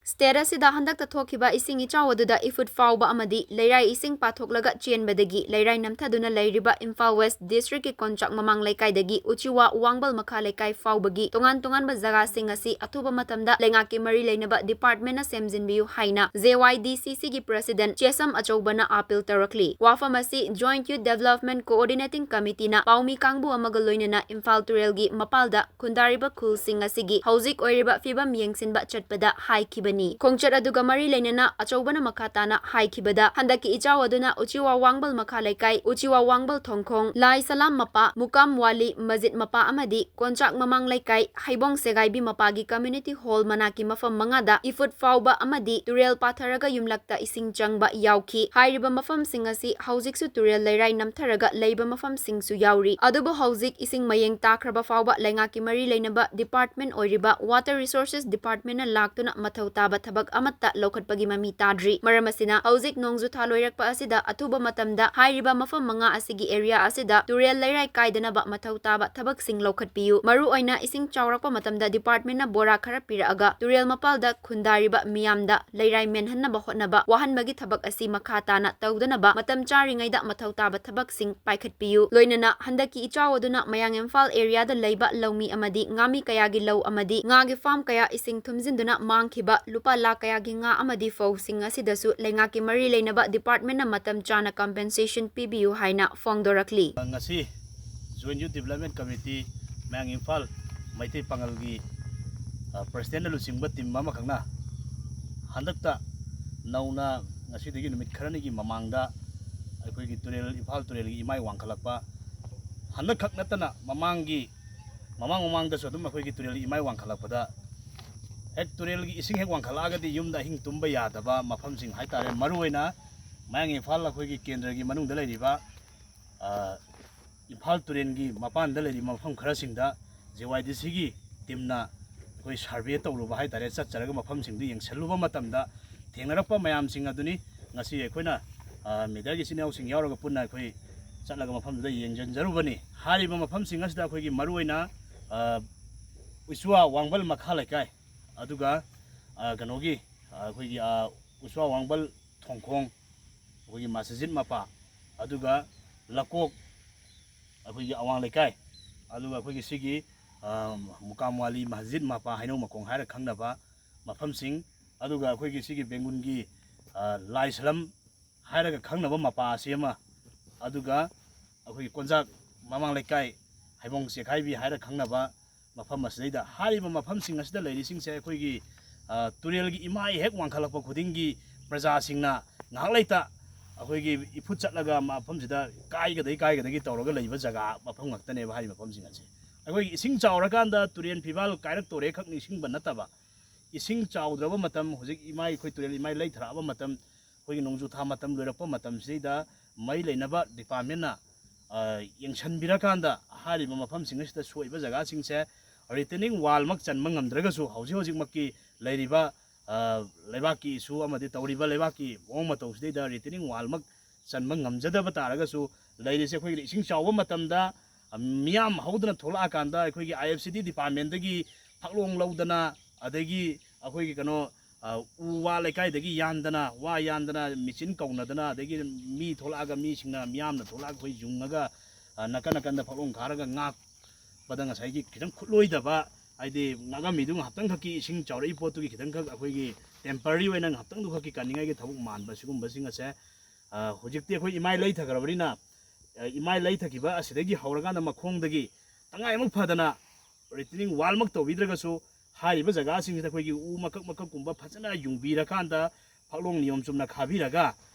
State ꯑꯁꯤꯗ ꯍꯟꯗꯛꯇ ꯊꯣꯛꯈꯤꯕ ꯏꯁꯤꯡ ꯏꯆꯥꯎ ꯑꯗꯨꯗ ꯏꯐꯨꯠ ꯐꯥꯎꯕ ꯑꯃꯗꯤ ꯂꯩꯔꯥꯏ ꯏꯁꯤꯡ ꯄꯥꯊꯣꯛꯂꯒ ꯆꯦꯟꯕꯗꯒꯤ ꯂꯩꯔꯥꯏ ꯅꯝꯊꯗꯨꯅ ꯂꯩꯔꯤꯕ ꯏꯝꯐꯥꯜ ꯋꯦꯁ ꯗꯤꯁꯇ꯭ꯔꯤꯛꯀꯤ ꯀꯣꯟꯆꯥꯛ ꯃꯃꯥꯡ ꯂꯩꯀꯥꯏꯗꯒꯤ ꯎꯆꯤꯋꯥ ꯋꯥꯡꯕꯜ ꯃꯈꯥ ꯂꯩꯀꯥꯏ ꯐꯥꯎꯕꯒꯤ ꯇꯣꯉꯥꯟ-ꯇꯣꯉꯥꯟꯕ ꯖꯒꯥꯁꯤꯡ ꯑꯁꯤ ꯑꯊꯨꯕ ꯃꯇꯝꯗ ꯂꯩꯉꯥꯛꯀꯤ ꯃꯔꯤ ꯂꯩꯅꯕ ꯗꯤꯄꯥꯔꯠꯃꯦꯟꯠꯅ ꯁꯦꯝꯖꯤꯟꯕꯤꯌꯨ ꯍꯥꯏꯅ JYDCCꯒꯤ ꯄ꯭ꯔꯁꯤꯗꯦꯟꯠ ꯆꯦꯁꯝ ꯑꯆꯧꯕꯅ ꯑꯥꯄꯤꯜ ꯇꯧꯔꯛꯂꯤ꯫ ꯋꯥꯐꯝ ꯑꯁꯤ ꯖꯣꯏꯟꯠ ꯌꯨꯊ ꯗꯦꯚꯂꯞꯃꯦꯟꯠ ꯀꯣꯑꯣꯔꯗꯤꯅꯦꯇꯤꯡ ꯀꯃꯤꯇꯤꯅ ꯄꯥꯎꯃꯤ ꯀꯥꯡꯕꯨ ꯑꯃꯒ ꯂꯣꯏꯅꯅ ꯏꯝꯐꯥꯜ ꯇꯨꯔꯦꯜꯒꯤ ꯃꯄꯥꯜꯗ ꯈꯨꯟꯗꯥꯔꯤꯕ ꯈꯨꯜꯁꯤꯡ ꯑꯁꯤꯒꯤ ꯍꯧꯖꯤꯛ ꯑꯣꯏꯔꯤꯕ ꯐꯤꯚꯝ ꯌꯦꯡꯁꯤꯟꯕ ꯆꯠꯄꯗ ꯍꯥꯏꯈꯤꯕꯅꯤ꯫ ꯈꯣꯡꯆꯠ ꯑꯗꯨꯒ ꯃꯔꯤ ꯂꯩꯅꯅ ꯑꯆꯧꯕꯅ ꯃꯈꯥ ꯇꯥꯅ ꯍꯥꯏꯈꯤꯕꯗ ꯍꯟꯗꯛꯀꯤ ꯏꯆꯥꯎ ꯑꯗꯨꯅ ꯎꯆꯤꯋꯥ ꯋꯥꯡꯕꯜ ꯃꯈꯥ ꯂꯩꯀꯥꯏ, ꯎꯆꯤꯋꯥ ꯋꯥꯡꯕꯜ ꯊꯣꯡꯈꯣꯡ, ꯂꯥꯏ ꯁꯂꯥꯝ ꯃꯄꯥ, ꯃꯨꯀꯥꯝ ꯋꯥꯂꯤ ꯃꯁꯖꯤꯗ ꯃꯄꯥ ꯑꯃꯗꯤ ꯀꯣꯟꯆꯥꯛ ꯃꯃꯥꯡ ꯂꯩꯀꯥꯏ, ꯍꯩꯕꯣꯡ ꯁꯦꯒꯥꯏꯕꯤ ꯃꯄꯥꯒꯤ ꯀꯝꯃ꯭ꯌꯨꯅꯤꯇꯤ ꯍꯣꯜ ꯃꯅꯥꯛꯀꯤ ꯃꯐꯝ 5ꯗ ꯏꯐꯨꯠ ꯐꯥꯎꯕ ꯑꯃꯗꯤ ꯇꯨꯔꯦꯜ ꯄꯥꯊꯔꯒ ꯌꯨꯝꯂꯛꯇ ꯏꯁꯤꯡ ꯆꯪꯕ ꯌꯥꯎꯈꯤ꯫ ꯍꯥꯏꯔꯤꯕ ꯃꯐꯝꯁꯤꯡ ꯑꯁꯤ ꯍꯧꯖꯤꯛꯁꯨ ꯇꯨꯔꯦꯜ ꯂꯩꯔꯥꯏ ꯅꯝꯊꯔꯒ ꯂꯩꯕ ꯃꯐꯝꯁꯤꯡꯁꯨ ꯌꯥꯎꯔꯤ꯫ ꯑꯗꯨꯕꯨ ꯍꯧꯖꯤꯛ ꯏꯁꯤꯡ ꯃꯌꯦꯡ ꯇꯥꯈ꯭ꯔꯕ ꯐꯥꯎꯕ ꯂꯩꯉꯥꯛꯀꯤ ꯃꯔꯤ ꯂꯩꯅꯕ ꯗꯤꯄꯥꯔꯠꯃꯦꯟꯠ ꯑꯣꯏꯔꯤꯕ ꯋꯥꯇꯔ ꯔꯤꯁꯣꯔꯁꯦꯁ ꯗꯤꯄꯥꯔꯠꯃꯦꯟꯠꯅ ꯂꯥꯛꯇꯨꯅ ꯃꯊꯧ ꯇꯥꯕ ꯊꯕꯛ ꯑꯃꯠꯇ ꯂꯧꯈꯠꯄꯒꯤ ꯃꯃꯤ ꯇꯥꯗ꯭ꯔꯤ꯫ ꯃꯔꯝ ꯑꯁꯤꯅ ꯍꯧꯖꯤꯛ ꯅꯣꯡꯖꯨꯊꯥ ꯂꯣꯏꯔꯛꯄ ꯑꯁꯤꯗ ꯑꯊꯨꯕ ꯃꯇꯝꯗ ꯍꯥꯏꯔꯤꯕ ꯃꯐꯝ 5 ꯑꯁꯤꯒꯤ ꯑꯦꯔꯤꯌꯥ ꯑꯁꯤꯗ ꯇꯨꯔꯦꯜ ꯂꯩꯔꯥꯏ ꯀꯥꯏꯗꯅꯕ ꯃꯊꯧ ꯇꯥꯕ ꯊꯕꯛꯁꯤꯡ ꯂꯧꯈꯠꯄꯤꯌꯨ꯫ ꯃꯔꯨꯑꯣꯏꯅ ꯏꯁꯤꯡ ꯆꯥꯎꯔꯛꯄ ꯃꯇꯝꯗ ꯗꯤꯄꯥꯔꯠꯃꯦꯟꯠꯅ ꯕꯣꯔꯥ ꯈꯔ ꯄꯤꯔꯛꯑꯒ ꯇꯨꯔꯦꯜ ꯃꯄꯥꯜꯗ ꯈꯨꯟꯗꯥꯔꯤꯕ ꯃꯤꯌꯥꯝꯗ ꯂꯩꯔꯥꯏ ꯃꯦꯟꯍꯟꯅꯕ ꯍꯣꯠꯅꯕ ꯋꯥꯍꯟꯕꯒꯤ ꯊꯕꯛ ꯑꯁꯤ ꯃꯈꯥ ꯇꯥꯅ ꯇꯧꯗꯅꯕ ꯃꯇꯝ ꯆꯥꯔꯤꯉꯩꯗ ꯃꯊꯧ ꯇꯥꯕ ꯊꯕꯛꯁꯤꯡ ꯄꯥꯏꯈꯠꯄꯤꯌꯨ꯫ ꯂꯣꯏꯅꯅ ꯍꯟꯗꯛꯀꯤ ꯏꯆꯥꯎ ꯑꯗꯨꯅ ꯃꯌꯥꯡ ꯏꯝꯐꯥꯜ ꯑꯦꯔꯤꯌꯥꯗ ꯂꯩꯕ ꯂꯧꯃꯤ ꯑꯃꯗꯤ ꯉꯥꯃꯤ ꯀꯌꯥꯒꯤ ꯂꯧ ꯑꯃꯗꯤ ꯉꯥꯒꯤ ꯐꯥꯔꯝ ꯀꯌꯥ ꯏꯁꯤꯡ ꯊꯨꯝꯖꯤꯟꯗꯨꯅ ꯃꯥꯡꯈꯤꯕ ꯂꯨꯄꯥ ꯂꯥꯈ ꯀꯌꯥꯒꯤ ꯉꯥ ꯑꯃꯗꯤ ꯐꯧꯁꯤꯡ ꯑꯁꯤꯗꯁꯨ ꯂꯩꯉꯥꯛꯀꯤ ꯃꯔꯤ ꯂꯩꯅꯕ ꯗꯤꯄꯥꯔꯠꯃꯦꯟꯠꯅ ꯃꯇꯝ ꯆꯥꯅ ꯀꯝꯄꯦꯟꯁꯦꯁꯟ ꯄꯤꯕꯤꯌꯨ ꯍꯥꯏꯅ ꯐꯣꯡꯗꯣꯔꯛꯂꯤ꯫ ngasi Joint Youth Development Committee mayang Imphal Maitai Pangalgi President Lucingba team amakangna handakta nauna ngasi dagi numit kharanigi mamangda aikoigi turel Imphal turelgi imai wangkhalakpa handakhak natana mamangda so dum aikoigi turelgi imai wangkhalakpada hek turelgi ising hek wangkhalagadi yumda hing tumba yadaba mafamsing haitare maruoina mayang Imphal aikoigi kendragi manungda leiriba Imphal Turengi Mapan Daleri Mafam Krasingda JYDCगी teamna koi survey tawruba haitare chatcharaga mafam singdu yengsaluba matamda thengnarappa mayam sing aduni ngasi ekoina media sinau sing yauraga punna koi chatlaga mafamda yengjanjarubani hariba mafam sing asda koigi maruoina Uswa Wangbal makha laikai aduga ganogi koigi Uswa Wangbal thongkhong koigi masjid mapa aduga lakok akoigi awang lekai aduga akoigi sigi mukam wali masjid mapa haino makong haira khangnaba mafamsing aduga akoigi sigi bengungi lai salam haira khangnaba mapa asema aduga akoigi konjak mamang lekai haibong sekhaibi haira khangnaba mafam asida hariba mafamsing asida leirising se akoigi turelgi imai hek wangkhalakpa khudingi praja singna ngakleita akoigi ifut chatlaga mafamsida kaigadagi tawraga leiba jaga mafam ngaktane ba hari mafamsing ase akoigi ising chawrakanda turen phibal kairak tore khak nising banataba ising chawdraba matam hojik imai khoi turel imai leithraba matam akoigi nongju tha matam loirakpa matam sida mai leinaba department na yengsanbirakanda hari mafamsing asida soiba jaga singse retaining wall mak chanma ngamdragasu hojik makki leiriba Lebaki isu amadi tawriba lebaki ong matawsida retaining wall mak chanma ngamjadaba taragasu leirise akoigi ising chawba matamda miyam haudana thola kanda akoigi IFCD department dagi phaklong laudana adagi akoigi kano uwa lekai dagi yandana michin kaunadana adagi mi thola aga mi singna miyamna thola khoi jungaga nakanda phaklong kharaga ngak badanga saigi khidang khutloidaba aide naga midung haptang khaki ising chawrai potu gi khidang khak akoigi temporary oina haptang du khaki kaningai gi thabuk manba sigum basing ase hojikti akoi imai lei thagrabina imai lei thakiba asidagi hauraga na makhongdagi tangai amuk phadana retaining wall mak tawbidragasu hariba jaga sing sida akoigi u makak kumba phajana yungbira kanda phaklong niyom chumna khabiraga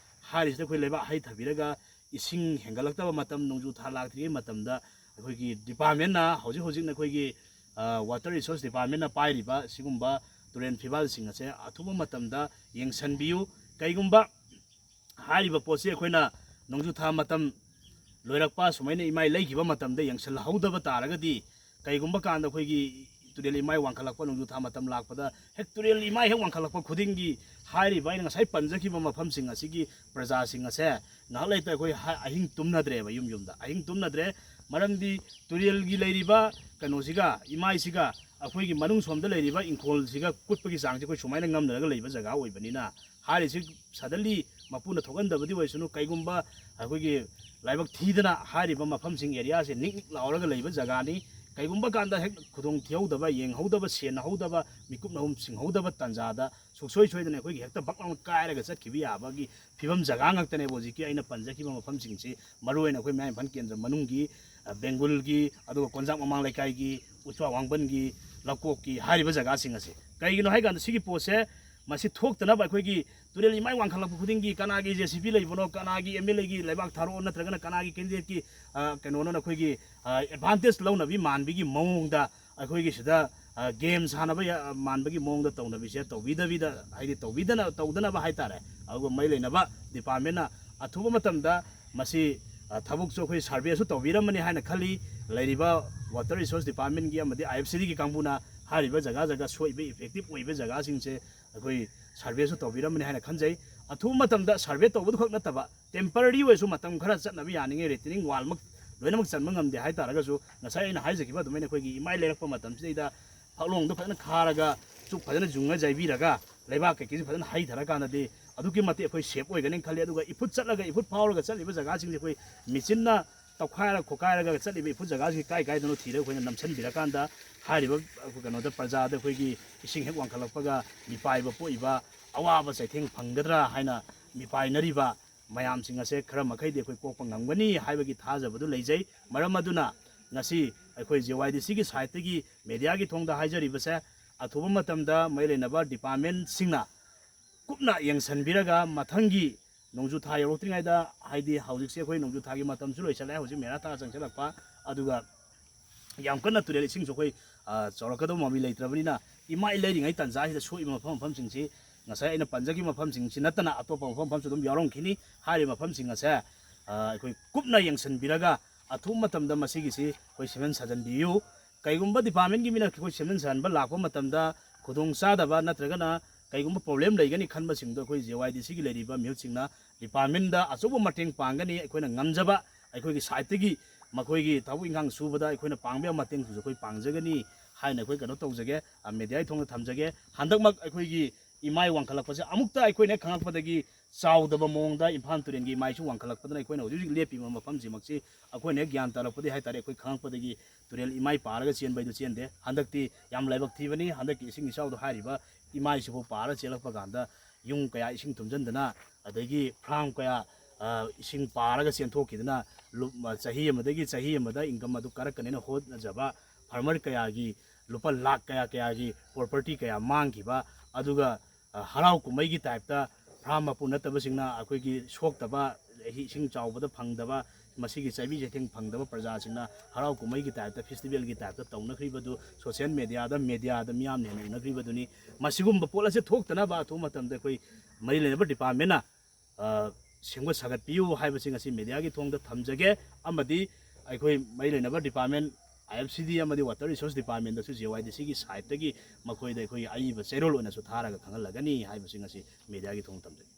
harisida akoi leba hai thabiraga ising hengalaktaba matam nongju tha lakthri matamda akoigi department na hojik na akoigi Water Resource Department na pairiba sigumba turen phibal sing ase athuba matamda yengsanbiu kaigumba hariba posi akoina nongju tha matam loirakpa sumaina imai leigiba matamda yengsal haudaba taragadi kaigumba kanda khoigi turel imai wangkhalakpa nongju tha matam lakpada hek turel imai hek wangkhalakpa khudingi hariba ina ngasai panjakiba mafam sing asigi praja sing ase ngalaita khoi ahing tumnadre ba yumda ahing tumnadre maramdi turel gi leiriba kanosiga imai siga ꯑꯩꯈꯣꯏꯒꯤ ꯃꯅꯨꯡ ꯁꯣꯝꯗ ꯂꯩꯔꯤꯕ ꯏꯪꯈꯣꯜꯁꯤꯒ ꯀꯨꯠꯄꯒꯤ ꯆꯥꯡꯁꯦ ꯑꯩꯈꯣꯏ ꯁꯨꯃꯥꯏꯅ ꯉꯝꯅꯔꯒ ꯂꯩꯕ ꯖꯒꯥ ꯑꯣꯏꯕꯅꯤꯅ ꯍꯥꯏꯔꯤꯁꯤ ꯁꯗꯟꯂꯤ ꯃꯄꯨꯅ ꯊꯣꯛꯍꯟꯗꯕꯗꯤ ꯑꯣꯏꯁꯅꯨ ꯀꯩꯒꯨꯝꯕ ꯑꯩꯈꯣꯏꯒꯤ ꯂꯥꯏꯕꯛ ꯊꯤꯗꯅ ꯍꯥꯏꯔꯤꯕ ꯃꯐꯝꯁꯤꯡ ꯑꯦꯔꯤꯌꯥꯁꯦ ꯅꯤꯛ ꯅꯤꯛ ꯂꯥꯎꯔꯒ ꯂꯩꯕ ꯖꯒꯥꯅꯤ ꯀꯩꯒꯨꯝꯕ ꯀꯥꯟꯗ ꯍꯦꯛ ꯈꯨꯗꯣꯡ ꯊꯤꯍꯧꯗꯕ ꯌꯦꯡꯍꯧꯗꯕ ꯁꯦꯟꯅꯍꯧꯗꯕ ꯃꯤꯀꯨꯞ ꯅꯍꯨꯝ ꯁꯤꯡꯍꯧꯗꯕ ꯇꯥꯟꯖꯥꯗ ꯁꯨꯡꯁꯣꯏ ꯁꯣꯏꯗꯅ ꯑꯩꯈꯣꯏꯒꯤ ꯍꯦꯛꯇ ꯕꯛ ꯂꯥꯎꯅ ꯀꯥꯏꯔꯒ ꯆꯠꯈꯤꯕ ꯌꯥꯕꯒꯤ ꯐꯤꯕꯝ ꯖꯒꯥ ꯉꯥꯛꯇꯅꯦꯕ ꯍꯧꯖꯤꯛꯀꯤ ꯑꯩꯅ ꯄꯟꯖꯈꯤꯕ ꯃꯐꯝꯁꯤꯡꯁꯤ ꯃꯔꯨꯑꯣꯏꯅ ꯑꯩꯈꯣꯏ ꯃꯌꯥꯡ ꯏꯝꯐꯥꯜ ꯀꯦꯟꯗ꯭ꯔ ꯃꯅꯨꯡꯒꯤ ꯕꯦꯡꯒꯨꯜꯒꯤ ꯑꯗꯨꯒ ꯀꯣꯟꯖꯥꯡ ꯃꯃꯥꯡ ꯂꯩꯀꯥꯏꯒꯤ ꯎꯆ꯭ꯋꯥ ꯋꯥꯡꯕꯟꯒꯤ ꯂꯧꯀꯣꯛꯀꯤ ꯍꯥꯏꯔꯤꯕ ꯖꯒꯥꯁꯤꯡ ꯑꯁꯤ ꯀꯩꯒꯤꯅꯣ ꯍꯥꯏꯀꯥꯟꯗ ꯁꯤꯒꯤ ꯄꯣꯠꯁꯦ ꯃꯁꯤ ꯊꯣꯛꯇꯅꯕ ꯑꯩꯈꯣꯏꯒꯤ ꯇꯨꯔꯦꯜ ꯏꯃꯥꯏ ꯋꯥꯡꯈꯠꯂꯛꯄ ꯈꯨꯗꯤꯡꯒꯤ ꯀꯅꯥꯒꯤ JCB ꯂꯩꯕꯅꯣ ꯀꯅꯥꯒꯤ MLAꯒꯤ ꯂꯩꯕꯥꯛ ꯊꯥꯔꯛꯑꯣ ꯅꯠꯇ꯭ꯔꯒꯅ ꯀꯅꯥꯒꯤ ꯀꯦꯟꯗꯤꯗꯦꯠꯀꯤ ꯀꯩꯅꯣꯅ ꯑꯩꯈꯣꯏꯒꯤ ꯑꯦꯗꯚꯥꯟꯇꯦꯖ ꯂꯧꯅꯕꯤ ꯃꯥꯟꯕꯒꯤ ꯃꯑꯣꯡꯗ ꯑꯩꯈꯣꯏꯒꯤ ꯁꯤꯗ ꯒꯦꯝ ꯁꯥꯟꯅꯕ ꯃꯥꯟꯕꯒꯤ ꯃꯑꯣꯡꯗ ꯇꯧꯅꯕꯤꯁꯦ ꯇꯧꯕꯤꯗꯕꯤꯗ ꯍꯥꯏꯗꯤ ꯇꯧꯗꯅꯕ ꯍꯥꯏꯇꯥꯔꯦ ꯑꯗꯨꯒ ꯃꯩ ꯂꯩꯅꯕ ꯗꯤꯄꯥꯔꯠꯃꯦꯟꯅ ꯑꯊꯨꯕ ꯃꯇꯝꯗ ꯃꯁꯤ ꯊꯕꯛꯁꯨ ꯑꯩꯈꯣꯏ ꯁꯔꯚꯦꯁꯨ ꯇꯧꯕꯤꯔꯝꯃꯅꯤ ꯍꯥꯏꯅ ꯈꯜꯂꯤ ꯂꯩꯔꯤꯕ ꯋꯥꯇꯔ ꯔꯤꯁꯣꯔꯁ ꯗꯤꯄꯥꯔꯠꯃꯦꯟꯒꯤ ꯑꯃꯗꯤ IFCDꯒꯤ ꯀꯥꯡꯕꯨꯅ ꯍꯥꯏꯔꯤꯕ ꯖꯒꯥ ꯁꯣꯏꯕ ꯏꯐꯦꯛꯇꯤꯞ ꯑꯣꯏꯕ ꯖꯒꯥꯁꯤꯡꯁꯦ ꯑꯩꯈꯣꯏ ꯁꯔꯚꯦꯁꯨ ꯇꯧꯕꯤꯔꯝꯃꯅꯤ ꯍꯥꯏꯅ ꯈꯟꯖꯩ ꯑꯊꯨꯕ ꯃꯇꯝꯗ ꯁꯔꯚꯦ ꯇꯧꯕꯗꯨ ꯈꯛ ꯅꯠꯇꯕ ꯇꯦꯝꯄꯔꯔꯤ ꯑꯣꯏꯔꯁꯨ ꯃꯇꯝ ꯈꯔ ꯆꯠꯅꯕ ꯌꯥꯅꯤꯡꯉꯦ ꯔꯤꯇꯦꯅꯤꯡ ꯋꯥꯜꯃꯛ ꯂꯣꯏꯅꯃꯛ ꯆꯟꯕ ꯉꯝꯗꯦ ꯍꯥꯏꯇꯥꯔꯒꯁꯨ ꯉꯁꯥꯏ ꯑꯩꯅ ꯍꯥꯏꯖꯈꯤꯕ ꯑꯗꯨꯃꯥꯏꯅ ꯑꯩꯈꯣꯏꯒꯤ ꯏꯃꯥꯏ ꯂꯩꯔꯛꯄ ꯃꯇꯝꯁꯤꯗꯩꯗ ꯐꯛꯂꯣꯡꯗꯣ ꯐꯖꯅ ꯈꯥꯔꯒ ꯆꯨꯛ ꯐꯖꯅ ꯖꯨꯡꯉ ꯌꯩꯕꯤꯔꯒ ꯂꯩꯕꯥꯛ ꯀꯩꯀꯩꯁꯤ ꯐꯖꯅ ꯍꯩꯊꯔꯀꯥꯟꯗꯗꯤ ꯑꯗꯨꯛꯀꯤ ꯃꯇꯤꯛ ꯑꯩꯈꯣꯏ ꯁꯦꯞ ꯑꯣꯏꯒꯅꯤ ꯈꯜꯂꯤ ꯑꯗꯨꯒ ꯏꯐꯨꯠ ꯐꯥꯎꯔꯒ ꯆꯠꯂꯤꯕ ꯖꯒꯥꯁꯤꯡꯁꯦ ꯑꯩꯈꯣꯏ ꯃꯦꯆꯤꯟꯅ ꯇꯧꯈꯥꯏꯔ ꯈꯣꯠꯀꯥꯏꯔꯒ ꯆꯠꯂꯤꯕ ꯏꯐꯨꯠ ꯖꯒꯥꯁꯤ ꯀꯥꯏꯗꯅꯣ ꯊꯤꯔꯒ ꯑꯩꯈꯣꯏꯅ ꯅꯝꯁꯤꯟꯕꯤꯔꯀꯥꯟꯗ ꯍꯥꯏꯔꯤꯕ ꯀꯩꯅꯣꯗ ꯄ꯭ꯔꯖꯥꯗ ꯑꯩꯈꯣꯏꯒꯤ ꯏꯁꯤꯡ ꯍꯦꯛ ꯋꯥꯡꯈꯠꯂꯛꯄꯒ ꯃꯤꯄꯥꯏꯕ ꯄꯣꯛꯏꯕ ꯑꯋꯥꯕ ꯆꯩꯊꯦꯡ ꯐꯪꯒꯗ꯭ꯔꯥ ꯍꯥꯏꯅ ꯃꯤꯄꯥꯏꯅꯔꯤꯕ ꯃꯌꯥꯝꯁꯤꯡ ꯑꯁꯦ ꯈꯔ ꯃꯈꯩꯗꯤ ꯑꯩꯈꯣꯏ ꯀꯣꯛꯄ ꯉꯝꯒꯅꯤ ꯍꯥꯏꯕꯒꯤ ꯊꯥꯖꯕꯗꯨ ꯂꯩꯖꯩ ꯃꯔꯝ ꯑꯗꯨꯅ ꯉꯁꯤ ꯑꯩꯈꯣꯏ JYDCꯒꯤ ꯁꯥꯏꯠꯇꯒꯤ ꯃꯦꯗꯤꯌꯥꯒꯤ ꯊꯣꯡꯗ ꯍꯥꯏꯖꯔꯤꯕꯁꯦ ꯑꯊꯨꯕ ꯃꯇꯝꯗ ꯃꯔꯤ ꯂꯩꯅꯕ ꯗꯤꯄꯥꯔꯠꯃꯦꯟꯁꯤꯡꯅ ꯀꯨꯞꯅ ꯌꯦꯡꯁꯤꯟꯕꯤꯔꯒ ꯃꯊꯪꯒꯤ ꯅꯣꯡꯖꯨ ꯊꯥ ꯌꯧꯔꯛꯇ꯭ꯔꯤꯉꯩꯗ ꯍꯥꯏꯗꯤ ꯍꯧꯖꯤꯛꯁꯦ ꯑꯩꯈꯣꯏ ꯅꯣꯡꯖꯨ ꯊꯥꯒꯤ ꯃꯇꯝꯁꯨ ꯂꯣꯏꯁꯤꯜꯂꯛꯑꯦ ꯍꯧꯖꯤꯛ ꯃꯦꯔꯥ ꯊꯥ ꯆꯪꯁꯤꯜꯂꯛꯄ ꯑꯗꯨꯒ ꯌꯥꯝ ꯀꯟꯅ ꯇꯨꯔꯦꯜ ꯏꯁꯤꯡꯁꯨ ꯑꯩꯈꯣꯏ ꯆꯥꯎꯔꯛꯀꯗꯕ ꯃꯃꯤ ꯂꯩꯇ꯭ꯔꯕꯅꯤꯅ ꯏꯃꯥꯏ ꯂꯩꯔꯤꯉꯩ ꯇꯥꯟꯖꯥꯁꯤꯗ ꯁꯣꯛꯏꯕ ꯃꯐꯝꯁꯤꯡꯁꯤ ꯉꯁꯥꯏ ꯑꯩꯅ ꯄꯟꯖꯈꯤꯕ ꯃꯐꯝꯁꯤꯡꯁꯤ ꯅꯠꯇꯅ ꯑꯇꯣꯞꯄ ꯃꯐꯝꯁꯨ ꯑꯗꯨꯝ ꯌꯥꯎꯔꯝꯈꯤꯅꯤ ꯍꯥꯏꯔꯤꯕ ꯃꯐꯝꯁꯤꯡ ꯑꯁꯦ ꯑꯩꯈꯣꯏ ꯀꯨꯞꯅ ꯌꯦꯡꯁꯤꯟꯕꯤꯔꯒ ꯑꯊꯨꯕ ꯃꯇꯝꯗ ꯃꯁꯤꯒꯤꯁꯤ ꯑꯩꯈꯣꯏ ꯁꯦꯝꯖꯤꯟ ꯁꯥꯖꯤꯟꯕꯤꯌꯨ ꯀꯩꯒꯨꯝꯕ ꯗꯤꯄꯥꯔꯠꯃꯦꯟꯒꯤ ꯃꯤꯅ ꯑꯩꯈꯣꯏ ꯁꯦꯝꯖꯤꯟ ꯁꯥꯖꯤꯟꯕ ꯂꯥꯛꯄ ꯃꯇꯝꯗ ꯈꯨꯗꯣꯡꯆꯥꯗꯕ ꯅꯠꯇ꯭ꯔꯒꯅ ꯀꯩꯒꯨꯝꯕ ꯄ꯭ꯔꯣꯕ꯭ꯂꯦꯝ ꯂꯩꯒꯅꯤ ꯈꯟꯕꯁꯤꯡꯗꯣ ꯑꯩꯈꯣꯏ JYDCꯒꯤ ꯂꯩꯔꯤꯕ ꯃꯤꯍꯨꯠꯁꯤꯡꯅ ꯗꯤꯄꯥꯔꯠꯃꯦꯟꯗ ꯑꯆꯧꯕ ꯃꯇꯦꯡ ꯄꯥꯡꯒꯅꯤ ꯑꯩꯈꯣꯏꯅ ꯉꯝꯖꯕ ꯑꯩꯈꯣꯏꯒꯤ ꯁꯥꯏꯠꯇꯒꯤ ꯃꯈꯣꯏꯒꯤ ꯊꯕꯛ ꯏꯪꯈꯥꯡ ꯁꯨꯕꯗ ꯑꯩꯈꯣꯏꯅ ꯄꯥꯡꯕ ꯌꯥꯕ ꯃꯇꯦꯡꯁꯨ ꯑꯩꯈꯣꯏ ꯄꯥꯡꯖꯒꯅꯤ ꯍꯥꯏꯅ ꯑꯩꯈꯣꯏ ꯀꯩꯅꯣ ꯇꯧꯖꯒꯦ ꯃꯦꯗꯤꯌꯥꯒꯤ ꯊꯣꯡꯗ ꯊꯝꯖꯒꯦ ꯍꯟꯗꯛꯃꯛ ꯑꯩꯈꯣꯏꯒꯤ ꯏꯃꯥꯏ ꯋꯥꯡꯈꯠꯂꯛꯄꯁꯦ ꯑꯃꯨꯛꯇ ꯑꯩꯈꯣꯏꯅ ꯈꯪꯉꯛꯄꯗꯒꯤ ꯆꯥꯎꯗꯕ ꯃꯑꯣꯡꯗ ꯏꯝꯐꯥꯜ ꯇꯨꯔꯦꯟꯒꯤ ꯏꯃꯥꯏꯁꯨ ꯋꯥꯡꯈꯠꯂꯛꯄꯗꯅ ꯑꯩꯈꯣꯏꯅ ꯍꯧꯖꯤꯛ ꯍꯧꯖꯤꯛ ꯂꯦꯞꯄꯤꯕ ꯃꯐꯝꯁꯤꯃꯛꯁꯤ ꯑꯩꯈꯣꯏꯅ ꯍꯦꯛ ꯒ꯭ꯌꯥꯟ ꯇꯥꯔꯛꯄꯗꯤ ꯍꯥꯏꯇꯥꯔꯦ ꯑꯩꯈꯣꯏ ꯈꯪꯉꯛꯄꯗꯒꯤ ꯇꯨꯔꯦꯜ ꯏꯃꯥꯏ ꯄꯥꯔꯒ ꯆꯦꯟꯕ ꯍꯥꯏꯗꯨ ꯆꯦꯟꯗꯦ ꯍꯟꯗꯛꯇꯤ ꯌꯥꯝ ꯂꯥꯏꯕꯛ ꯊꯤꯕꯅꯤ ꯍꯟꯗꯛꯀꯤ ꯏꯁꯤꯡ ꯏꯆꯥꯎꯗ ꯍꯥꯏꯔꯤꯕ ꯏꯃꯥꯏꯁꯤꯕꯨ ꯄꯥꯔ ꯆꯦꯜꯂꯛꯄ ꯀꯥꯟꯗ ꯌꯨꯝ ꯀꯌꯥ ꯏꯁꯤꯡ ꯊꯨꯝꯖꯤꯟꯗꯅ ꯑꯗꯒꯤ ꯐꯥꯔꯝ ꯀꯌꯥ ꯏꯁꯤꯡ ꯄꯥꯔꯒ ꯆꯦꯟꯊꯣꯛꯈꯤꯗꯅ ꯆꯍꯤ ꯑꯃꯗꯒꯤ ꯆꯍꯤ ꯑꯃꯗ ꯏꯟꯀꯝ ꯑꯗꯨ ꯀꯥꯔꯛꯀꯅꯤꯅ ꯍꯣꯠꯅꯖꯕ ꯐꯥꯔꯃꯔ ꯀꯌꯥꯒꯤ ꯂꯨꯄꯥ ꯂꯥꯛ ꯀꯌꯥꯒꯤ ꯄ꯭ꯔꯣꯄꯔꯇꯤ ꯀꯌꯥ ꯃꯥꯡꯈꯤꯕ ꯑꯗꯨꯒ ꯍꯔꯥꯎ ꯀꯨꯝꯍꯩꯒꯤ ꯇꯥꯏꯞꯇ ꯐꯥꯔꯝ ꯃꯄꯨ ꯅꯠꯇꯕꯁꯤꯡꯅ ꯑꯩꯈꯣꯏꯒꯤ ꯁꯣꯛꯇꯕ ꯏꯁꯤꯡ ꯆꯥꯎꯕꯗ ꯐꯪꯗꯕ ꯃꯁꯤꯒꯤ ꯆꯩꯕꯤ ꯆꯩꯊꯦꯡ ꯐꯪꯗꯕ ꯄ꯭ꯔꯖꯥꯁꯤꯡꯅ ꯍꯔꯥꯎ ꯀꯨꯝꯍꯩꯒꯤ ꯇꯥꯏꯞꯇ ꯐꯦꯁꯇꯤꯚꯦꯜꯒꯤ ꯇꯥꯏꯞꯇ ꯇꯧꯅꯈ꯭ꯔꯤꯕꯗꯨ ꯁꯣꯁꯤꯌꯦꯜ ꯃꯦꯗꯤꯌꯥꯗ ꯃꯤꯌꯥꯝꯅ ꯍꯦꯟꯅ ꯎꯅꯈ꯭ꯔꯤꯕꯗꯨꯅꯤ ꯃꯁꯤꯒꯨꯝꯕ ꯄꯣꯠ ꯑꯁꯤ ꯊꯣꯛꯇꯅꯕ ꯑꯊꯨꯕ ꯃꯇꯝꯗ ꯑꯩꯈꯣꯏ ꯃꯔꯤ ꯂꯩꯅꯕ ꯗꯤꯄꯥꯔꯠꯃꯦꯟꯅ ꯁꯦꯝꯒꯠ ꯁꯥꯒꯠꯄꯤꯌꯨ ꯍꯥꯏꯕꯁꯤ ꯉꯁꯤ ꯃꯦꯗꯤꯌꯥꯒꯤ ꯊꯣꯡꯗ ꯊꯝꯖꯒꯦ ꯑꯃꯗꯤ ꯑꯩꯈꯣꯏ ꯃꯔꯤ ꯂꯩꯅꯕ ꯗꯤꯄꯥꯔꯠꯃꯦꯟ IFCD ꯑꯃꯗꯤ ꯋꯥꯇꯔ ꯔꯤꯁꯣꯔꯁ ꯗꯤꯄꯥꯔꯠꯃꯦꯟꯗꯁꯨ JYDCꯒꯤ ꯁꯥꯏꯠꯇꯒꯤ ꯃꯈꯣꯏꯗ ꯑꯩꯈꯣꯏꯒꯤ ꯑꯏꯕ ꯆꯦꯔꯣꯜ ꯑꯣꯏꯅꯁꯨ ꯊꯥꯔꯒ ꯈꯪꯍꯜꯂꯒꯅꯤ ꯍꯥꯏꯕꯁꯤ ꯉꯁꯤ ꯃꯦꯗꯤꯌꯥꯒꯤ ꯊꯣꯡ ꯊꯝꯖꯒꯦ